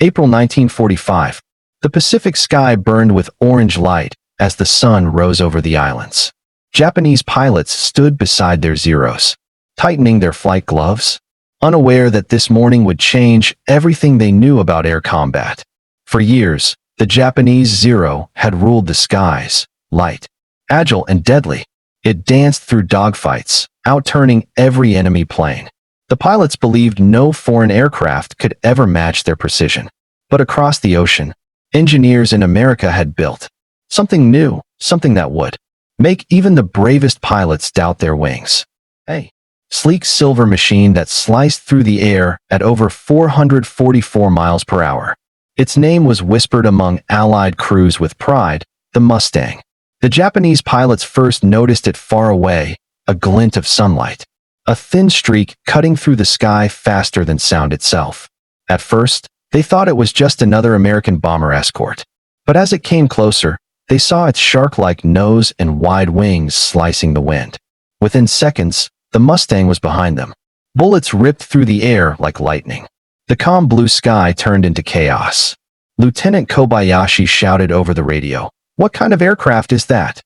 April 1945. The Pacific sky burned with orange light as the sun rose over the islands. Japanese pilots stood beside their Zeros, tightening their flight gloves, unaware that this morning would change everything they knew about air combat. For years, the Japanese Zero had ruled the skies, light, agile, and deadly. It danced through dogfights, outturning every enemy plane. The pilots believed no foreign aircraft could ever match their precision. But across the ocean, engineers in America had built something new, something that would make even the bravest pilots doubt their wings. A sleek silver machine that sliced through the air at over 444 miles per hour. Its name was whispered among Allied crews with pride, the Mustang. The Japanese pilots first noticed it far away, a glint of sunlight, a thin streak cutting through the sky faster than sound itself. At first, they thought it was just another American bomber escort. But as it came closer, they saw its shark-like nose and wide wings slicing the wind. Within seconds, the Mustang was behind them. Bullets ripped through the air like lightning. The calm blue sky turned into chaos. Lieutenant Kobayashi shouted over the radio, "What kind of aircraft is that?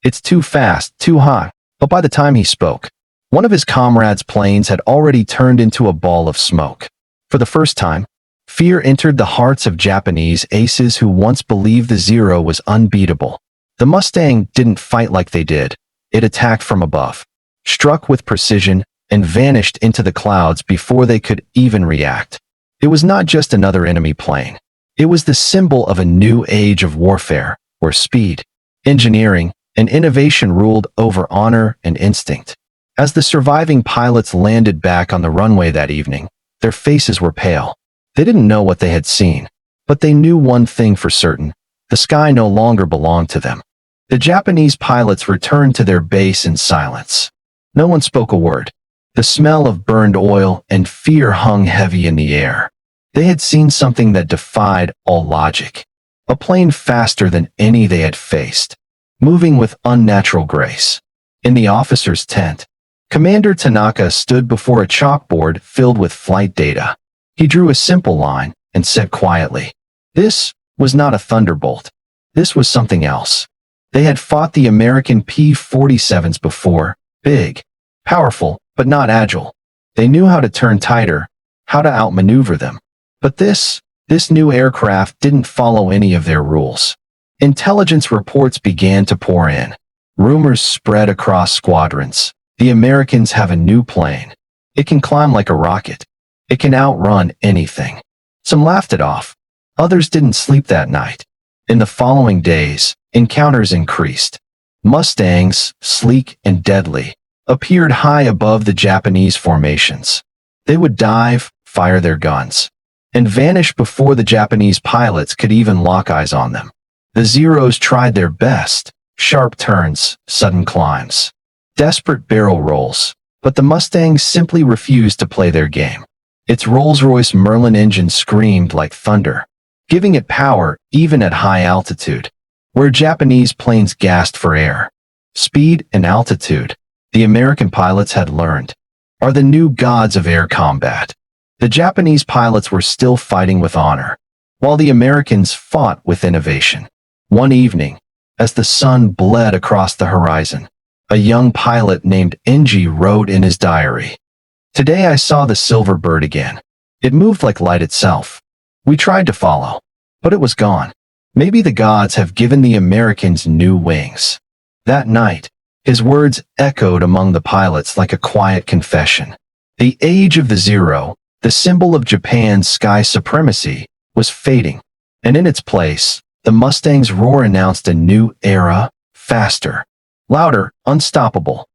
It's too fast, too high." But by the time he spoke, one of his comrades' planes had already turned into a ball of smoke. For the first time, fear entered the hearts of Japanese aces who once believed the Zero was unbeatable. The Mustang didn't fight like they did. It attacked from above, struck with precision, and vanished into the clouds before they could even react. It was not just another enemy plane. It was the symbol of a new age of warfare, where speed, engineering, and innovation ruled over honor and instinct. As the surviving pilots landed back on the runway that evening, their faces were pale. They didn't know what they had seen, but they knew one thing for certain: the sky no longer belonged to them. The Japanese pilots returned to their base in silence. No one spoke a word. The smell of burned oil and fear hung heavy in the air. They had seen something that defied all logic. A plane faster than any they had faced, moving with unnatural grace. In the officer's tent, Commander Tanaka stood before a chalkboard filled with flight data. He drew a simple line and said quietly, "This was not a thunderbolt. This was something else." They had fought the American P-47s before, big, powerful, but not agile. They knew how to turn tighter, how to outmaneuver them. But this new aircraft didn't follow any of their rules. Intelligence reports began to pour in. Rumors spread across squadrons. The Americans have a new plane. It can climb like a rocket. It can outrun anything. Some laughed it off. Others didn't sleep that night. In the following days, encounters increased. Mustangs, sleek and deadly, appeared high above the Japanese formations. They would dive, fire their guns, and vanish before the Japanese pilots could even lock eyes on them. The Zeros tried their best: sharp turns, sudden climbs, desperate barrel rolls, but the Mustangs simply refused to play their game. Its Rolls-Royce Merlin engine screamed like thunder, giving it power even at high altitude, where Japanese planes gasped for air. Speed and altitude, the American pilots had learned, are the new gods of air combat. The Japanese pilots were still fighting with honor, while the Americans fought with innovation. One evening, as the sun bled across the horizon, a young pilot named Enji wrote in his diary, "Today I saw the silver bird again. It moved like light itself. We tried to follow, but it was gone. Maybe the gods have given the Americans new wings." That night, his words echoed among the pilots like a quiet confession. The age of the Zero, the symbol of Japan's sky supremacy, was fading, and in its place, the Mustang's roar announced a new era, faster, louder, unstoppable.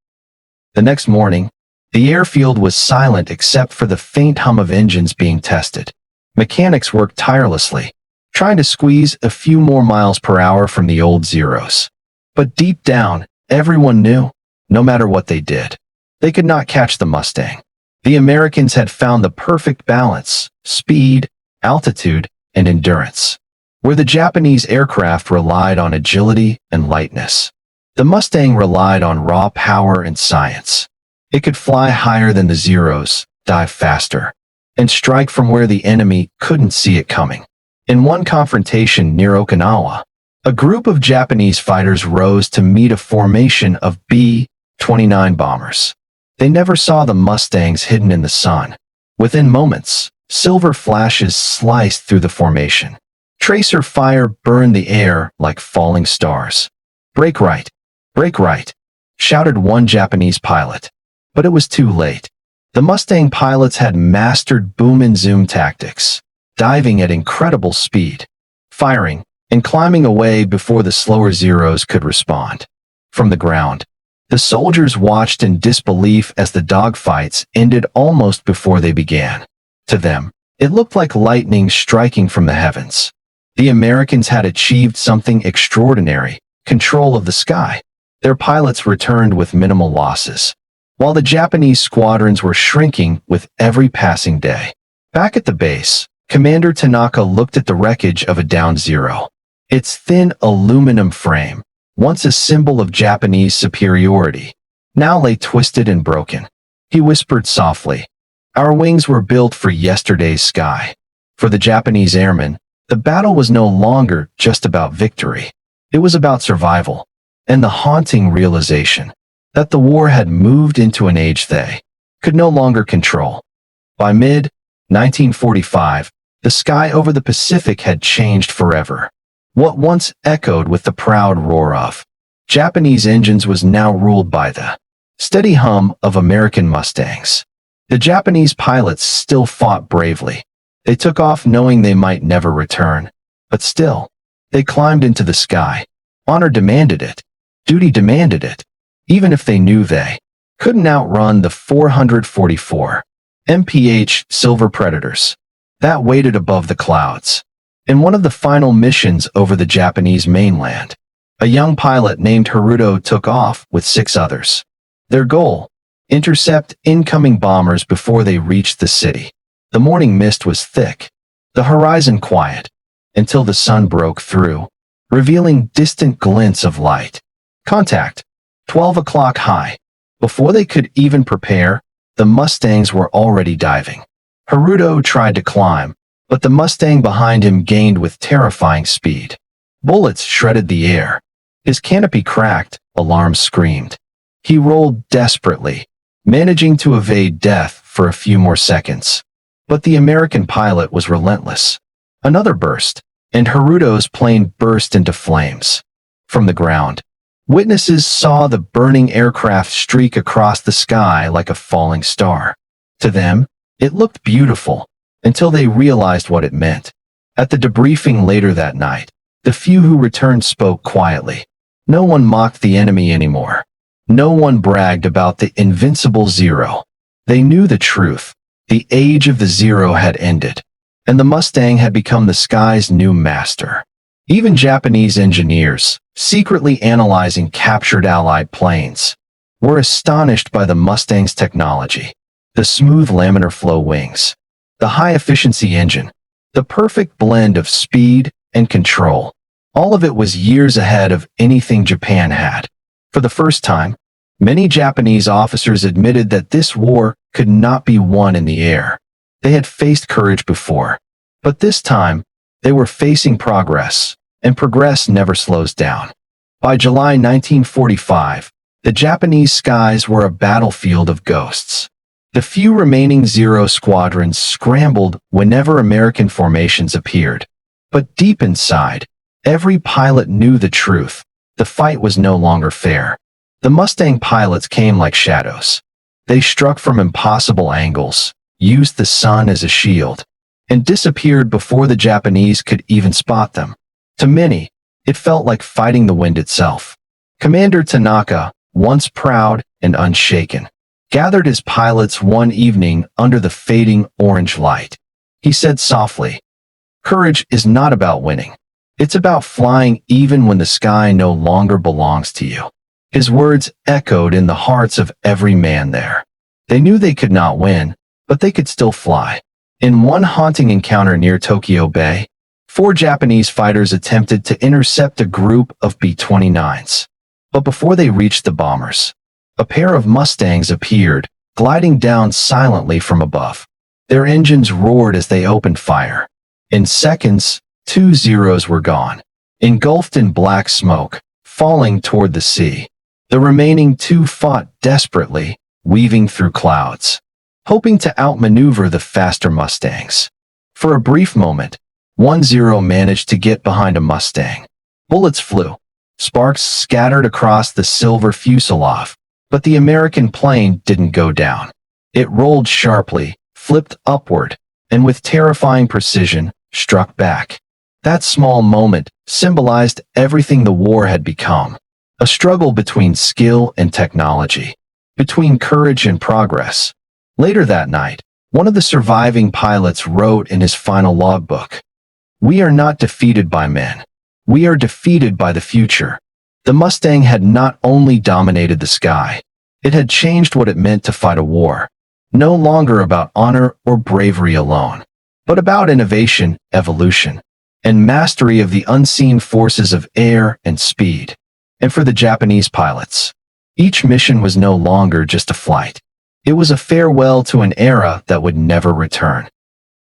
The next morning, the airfield was silent except for the faint hum of engines being tested. Mechanics worked tirelessly, trying to squeeze a few more miles per hour from the old Zeros. But deep down, everyone knew, no matter what they did, they could not catch the Mustang. The Americans had found the perfect balance: speed, altitude, and endurance. Where the Japanese aircraft relied on agility and lightness, the Mustang relied on raw power and science. It could fly higher than the Zeros, dive faster, and strike from where the enemy couldn't see it coming. In one confrontation near Okinawa, a group of Japanese fighters rose to meet a formation of B-29 bombers. They never saw the Mustangs hidden in the sun. Within moments, silver flashes sliced through the formation. Tracer fire burned the air like falling stars. "Brake right! Brake right!" shouted one Japanese pilot. But it was too late. The Mustang pilots had mastered boom and zoom tactics, diving at incredible speed, firing, and climbing away before the slower Zeros could respond. From the ground, the soldiers watched in disbelief as the dogfights ended almost before they began. To them, it looked like lightning striking from the heavens. The Americans had achieved something extraordinary: control of the sky. Their pilots returned with minimal losses, while the Japanese squadrons were shrinking with every passing day. Back at the base, Commander Tanaka looked at the wreckage of a downed Zero. Its thin aluminum frame, once a symbol of Japanese superiority, now lay twisted and broken. He whispered softly, "Our wings were built for yesterday's sky." For the Japanese airmen, the battle was no longer just about victory. It was about survival, and the haunting realization that the war had moved into an age they could no longer control. By mid-1945, the sky over the Pacific had changed forever. What once echoed with the proud roar of Japanese engines was now ruled by the steady hum of American Mustangs. The Japanese pilots still fought bravely. They took off knowing they might never return. But still, they climbed into the sky. Honor demanded it. Duty demanded it. Even if they knew they couldn't outrun the 444 mph Silver Predators that waited above the clouds. In one of the final missions over the Japanese mainland, a young pilot named Haruto took off with 6 others. Their goal: intercept incoming bombers before they reached the city. The morning mist was thick, the horizon quiet, until the sun broke through, revealing distant glints of light. Contact, 12 o'clock high. Before they could even prepare, the Mustangs were already diving. Haruto tried to climb, but the Mustang behind him gained with terrifying speed. Bullets shredded the air. His canopy cracked, alarms screamed. He rolled desperately, managing to evade death for a few more seconds. But the American pilot was relentless. Another burst, and Haruto's plane burst into flames. From the ground, witnesses saw the burning aircraft streak across the sky like a falling star. To them, it looked beautiful, until they realized what it meant. At the debriefing later that night, the few who returned spoke quietly. No one mocked the enemy anymore. No one bragged about the invincible Zero. They knew the truth. The age of the Zero had ended, and the Mustang had become the sky's new master. Even Japanese engineers, secretly analyzing captured Allied planes, were astonished by the Mustang's technology. The smooth laminar flow wings, the high-efficiency engine, the perfect blend of speed and control. All of it was years ahead of anything Japan had. For the first time, many Japanese officers admitted that this war could not be won in the air. They had faced courage before, but this time, they were facing progress, and progress never slows down. By July 1945, the Japanese skies were a battlefield of ghosts. The few remaining Zero squadrons scrambled whenever American formations appeared. But deep inside, every pilot knew the truth. The fight was no longer fair. The Mustang pilots came like shadows. They struck from impossible angles, used the sun as a shield, and disappeared before the Japanese could even spot them. To many, it felt like fighting the wind itself. Commander Tanaka, once proud and unshaken, gathered his pilots one evening under the fading orange light. He said softly, "Courage is not about winning. It's about flying even when the sky no longer belongs to you." His words echoed in the hearts of every man there. They knew they could not win, but they could still fly. In one haunting encounter near Tokyo Bay, 4 Japanese fighters attempted to intercept a group of B-29s. But before they reached the bombers, a pair of Mustangs appeared, gliding down silently from above. Their engines roared as they opened fire. In seconds, 2 Zeros were gone, engulfed in black smoke, falling toward the sea. The remaining 2 fought desperately, weaving through clouds, hoping to outmaneuver the faster Mustangs. For a brief moment, 1 Zero managed to get behind a Mustang. Bullets flew. Sparks scattered across the silver fuselage, but the American plane didn't go down. It rolled sharply, flipped upward, and with terrifying precision, struck back. That small moment symbolized everything the war had become. A struggle between skill and technology, between courage and progress. Later that night, one of the surviving pilots wrote in his final logbook, "We are not defeated by men. We are defeated by the future." The Mustang had not only dominated the sky, it had changed what it meant to fight a war. No longer about honor or bravery alone, but about innovation, evolution, and mastery of the unseen forces of air and speed. And for the Japanese pilots, each mission was no longer just a flight. It was a farewell to an era that would never return.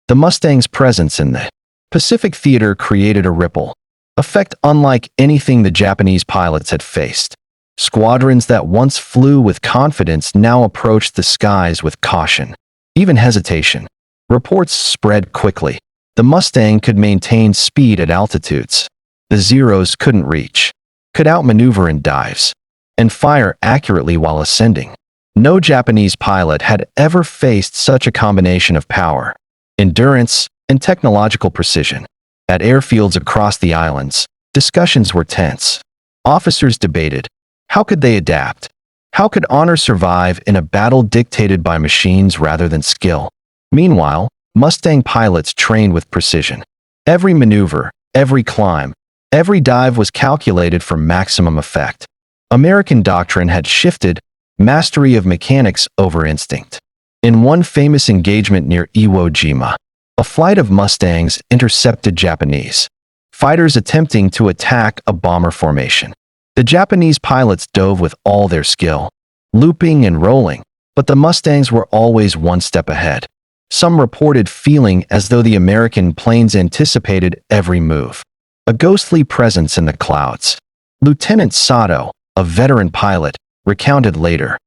The Mustang's presence in the Pacific theater created a ripple effect unlike anything the Japanese pilots had faced. Squadrons that once flew with confidence now approached the skies with caution, even hesitation. Reports spread quickly. The Mustang could maintain speed at altitudes the Zeros couldn't reach, could outmaneuver in dives, and fire accurately while ascending. No Japanese pilot had ever faced such a combination of power, endurance, and technological precision. At airfields across the islands, discussions were tense. Officers debated, how could they adapt? How could honor survive in a battle dictated by machines rather than skill? Meanwhile, Mustang pilots trained with precision. Every maneuver, every climb, every dive was calculated for maximum effect. American doctrine had shifted, mastery of mechanics over instinct. In one famous engagement near Iwo Jima, a flight of Mustangs intercepted Japanese fighters attempting to attack a bomber formation. The Japanese pilots dove with all their skill, looping and rolling, but the Mustangs were always one step ahead. Some reported feeling as though the American planes anticipated every move. A ghostly presence in the clouds. Lieutenant Sato, a veteran pilot, recounted later.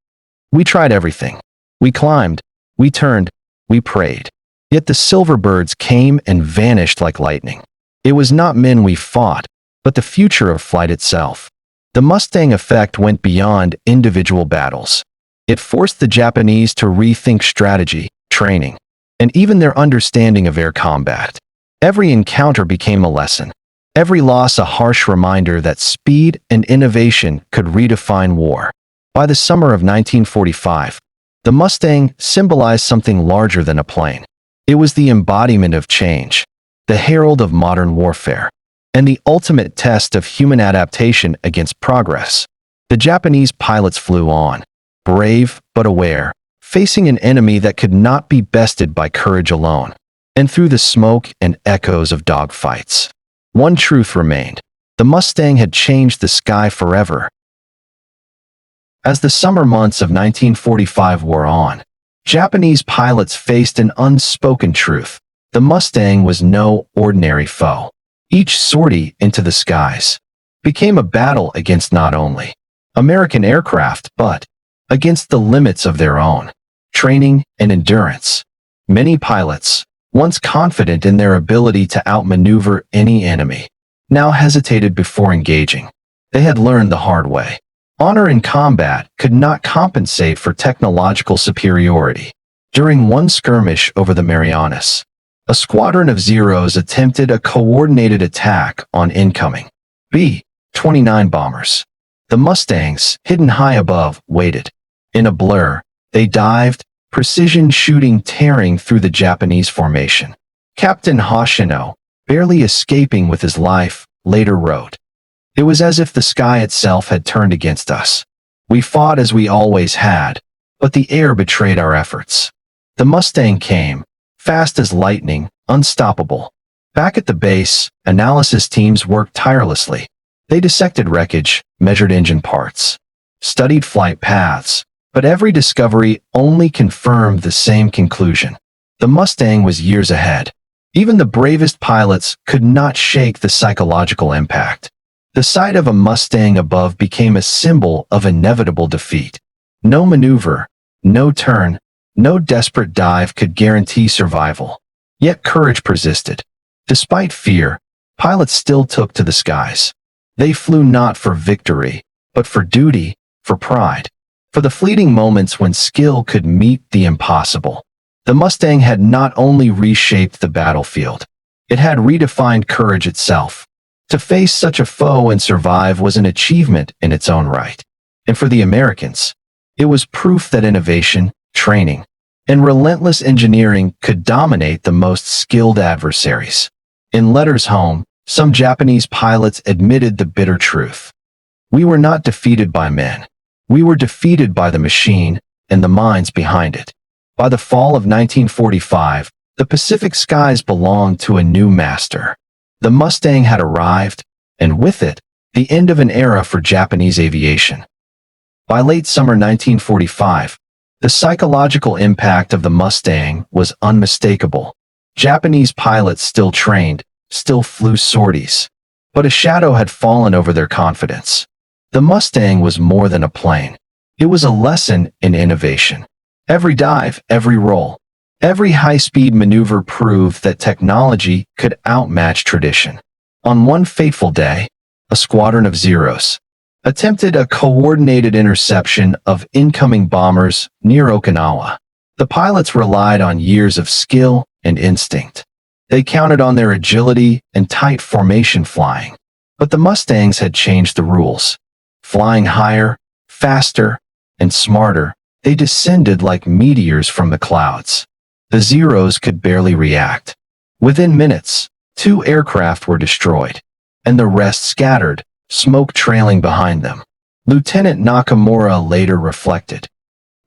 "We tried everything. We climbed, we turned, we prayed. Yet the silver birds came and vanished like lightning. It was not men we fought, but the future of flight itself." The Mustang effect went beyond individual battles. It forced the Japanese to rethink strategy, training, and even their understanding of air combat. Every encounter became a lesson. Every loss a harsh reminder that speed and innovation could redefine war. By the summer of 1945, the Mustang symbolized something larger than a plane. It was the embodiment of change, the herald of modern warfare, and the ultimate test of human adaptation against progress. The Japanese pilots flew on, brave but aware, facing an enemy that could not be bested by courage alone. And through the smoke and echoes of dogfights, one truth remained. The Mustang had changed the sky forever. As the summer months of 1945 wore on, Japanese pilots faced an unspoken truth. The Mustang was no ordinary foe. Each sortie into the skies became a battle against not only American aircraft, but against the limits of their own training and endurance. Many pilots, once confident in their ability to outmaneuver any enemy, now hesitated before engaging. They had learned the hard way. Honor in combat could not compensate for technological superiority. During one skirmish over the Marianas, a squadron of Zeros attempted a coordinated attack on incoming B-29 bombers. The Mustangs, hidden high above, waited. In a blur, they dived, precision shooting tearing through the Japanese formation. Captain Hoshino, barely escaping with his life, later wrote, "It was as if the sky itself had turned against us. We fought as we always had, but the air betrayed our efforts." The Mustang came, fast as lightning, unstoppable. Back at the base, analysis teams worked tirelessly. They dissected wreckage, measured engine parts, studied flight paths, but every discovery only confirmed the same conclusion. The Mustang was years ahead. Even the bravest pilots could not shake the psychological impact. The sight of a Mustang above became a symbol of inevitable defeat. No maneuver, no turn, no desperate dive could guarantee survival. Yet courage persisted. Despite fear, pilots still took to the skies. They flew not for victory, but for duty, for pride, for the fleeting moments when skill could meet the impossible. The Mustang had not only reshaped the battlefield, it had redefined courage itself. To face such a foe and survive was an achievement in its own right. And for the Americans, it was proof that innovation, training, and relentless engineering could dominate the most skilled adversaries. In letters home, some Japanese pilots admitted the bitter truth. We were not defeated by men. We were defeated by the machine and the minds behind it. By the fall of 1945, the Pacific skies belonged to a new master. The Mustang had arrived, and with it, the end of an era for Japanese aviation. By late summer 1945, the psychological impact of the Mustang was unmistakable. Japanese pilots still trained, still flew sorties, but a shadow had fallen over their confidence. The Mustang was more than a plane. It was a lesson in innovation. Every dive, every roll, every high-speed maneuver proved that technology could outmatch tradition. On one fateful day, a squadron of Zeros attempted a coordinated interception of incoming bombers near Okinawa. The pilots relied on years of skill and instinct. They counted on their agility and tight formation flying. But the Mustangs had changed the rules. Flying higher, faster, and smarter, they descended like meteors from the clouds. The Zeros could barely react. Within minutes, 2 aircraft were destroyed, and the rest scattered, smoke trailing behind them. Lieutenant Nakamura later reflected,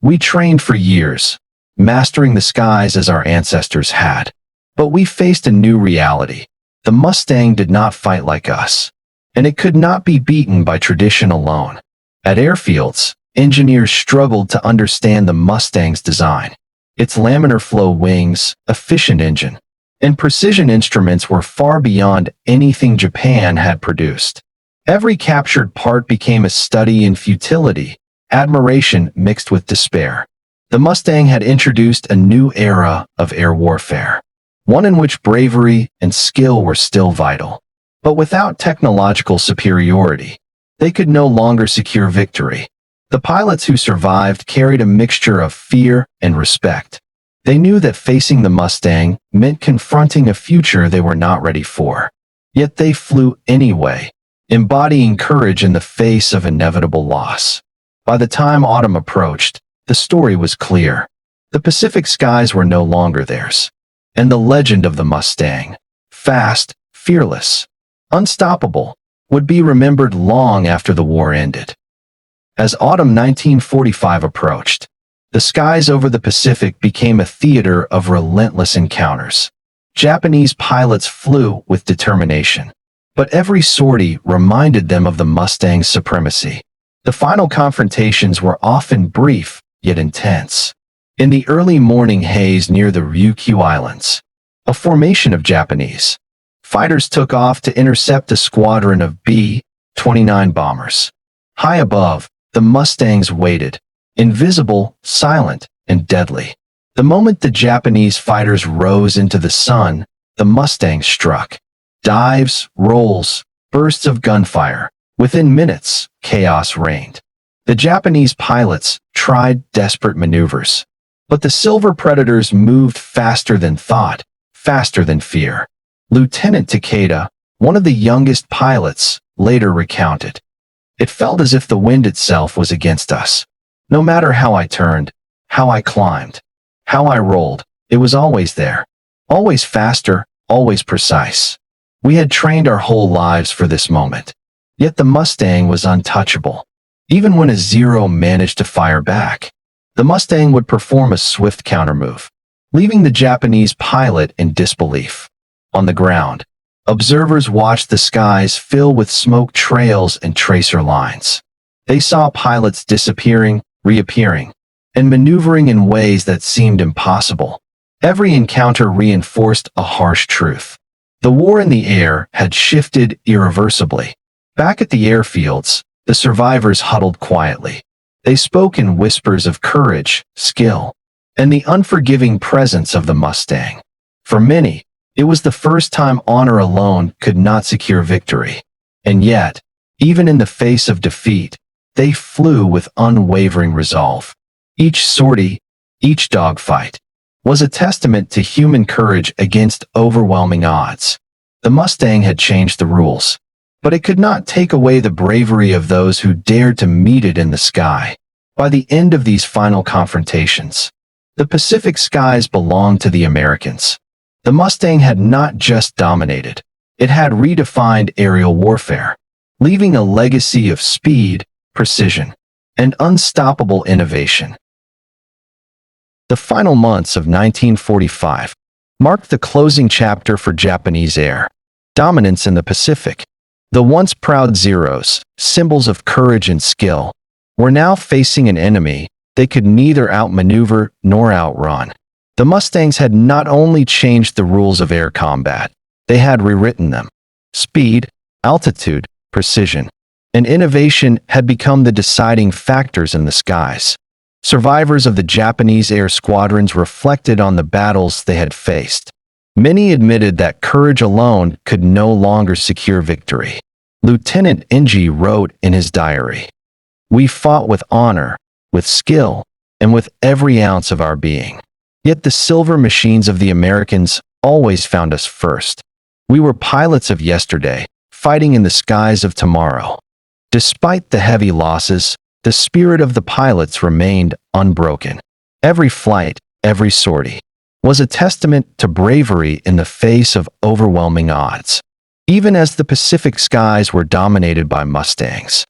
"We trained for years, mastering the skies as our ancestors had. But we faced a new reality. The Mustang did not fight like us, and it could not be beaten by tradition alone." At airfields, engineers struggled to understand the Mustang's design. Its laminar flow wings, efficient engine, and precision instruments were far beyond anything Japan had produced. Every captured part became a study in futility, admiration mixed with despair. The Mustang had introduced a new era of air warfare, one in which bravery and skill were still vital. But without technological superiority, they could no longer secure victory. The pilots who survived carried a mixture of fear and respect. They knew that facing the Mustang meant confronting a future they were not ready for. Yet they flew anyway, embodying courage in the face of inevitable loss. By the time autumn approached, the story was clear. The Pacific skies were no longer theirs. And the legend of the Mustang, fast, fearless, unstoppable, would be remembered long after the war ended. As autumn 1945 approached, the skies over the Pacific became a theater of relentless encounters. Japanese pilots flew with determination, but every sortie reminded them of the Mustang's supremacy. The final confrontations were often brief, yet intense. In the early morning haze near the Ryukyu Islands, a formation of Japanese fighters took off to intercept a squadron of B-29 bombers. High above, the Mustangs waited, invisible, silent, and deadly. The moment the Japanese fighters rose into the sun, the Mustangs struck. Dives, rolls, bursts of gunfire. Within minutes, chaos reigned. The Japanese pilots tried desperate maneuvers, but the Silver Predators moved faster than thought, faster than fear. Lieutenant Takeda, one of the youngest pilots, later recounted, "It felt as if the wind itself was against us. No matter how I turned, how I climbed, how I rolled, it was always there. Always faster, always precise. We had trained our whole lives for this moment. Yet the Mustang was untouchable. Even when a Zero managed to fire back, the Mustang would perform a swift countermove, leaving the Japanese pilot in disbelief. On the ground, observers watched the skies fill with smoke trails and tracer lines. They saw pilots disappearing, reappearing, and maneuvering in ways that seemed impossible. Every encounter reinforced a harsh truth. The war in the air had shifted irreversibly. Back at the airfields, the survivors huddled quietly. They spoke in whispers of courage, skill, and the unforgiving presence of the Mustang. For many, it was the first time honor alone could not secure victory. And yet, even in the face of defeat, they flew with unwavering resolve. Each sortie, each dogfight, was a testament to human courage against overwhelming odds. The Mustang had changed the rules, but it could not take away the bravery of those who dared to meet it in the sky. By the end of these final confrontations, the Pacific skies belonged to the Americans. The Mustang had not just dominated, it had redefined aerial warfare, leaving a legacy of speed, precision, and unstoppable innovation. The final months of 1945 marked the closing chapter for Japanese air dominance in the Pacific. The once proud Zeros, symbols of courage and skill, were now facing an enemy they could neither outmaneuver nor outrun. The Mustangs had not only changed the rules of air combat, they had rewritten them. Speed, altitude, precision, and innovation had become the deciding factors in the skies. Survivors of the Japanese air squadrons reflected on the battles they had faced. Many admitted that courage alone could no longer secure victory. Lieutenant Ng wrote in his diary, "We fought with honor, with skill, and with every ounce of our being. Yet the silver machines of the Americans always found us first. We were pilots of yesterday, fighting in the skies of tomorrow." Despite the heavy losses, the spirit of the pilots remained unbroken. Every flight, every sortie, was a testament to bravery in the face of overwhelming odds. Even as the Pacific skies were dominated by Mustangs,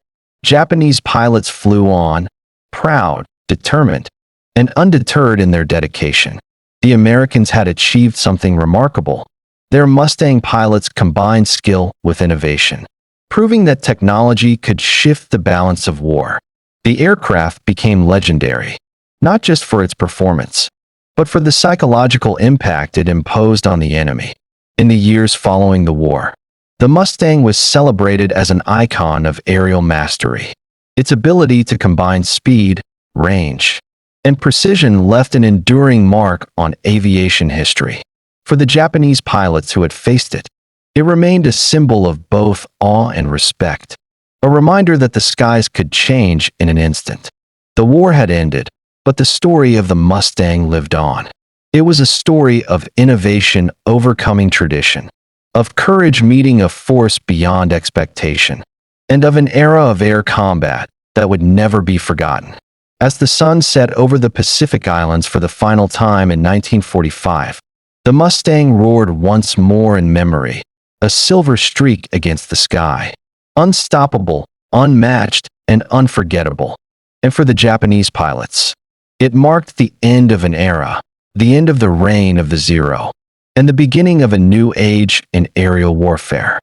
Japanese pilots flew on, proud, determined, and undeterred in their dedication. The Americans had achieved something remarkable. Their Mustang pilots combined skill with innovation, proving that technology could shift the balance of war. The aircraft became legendary, not just for its performance, but for the psychological impact it imposed on the enemy. In the years following the war, the Mustang was celebrated as an icon of aerial mastery. Its ability to combine speed, range, and precision left an enduring mark on aviation history. For the Japanese pilots who had faced it, it remained a symbol of both awe and respect, a reminder that the skies could change in an instant. The war had ended, but the story of the Mustang lived on. It was a story of innovation overcoming tradition, of courage meeting a force beyond expectation, and of an era of air combat that would never be forgotten. As the sun set over the Pacific Islands for the final time in 1945, the Mustang roared once more in memory, a silver streak against the sky. Unstoppable, unmatched, and unforgettable. And for the Japanese pilots, it marked the end of an era, the end of the reign of the Zero, and the beginning of a new age in aerial warfare.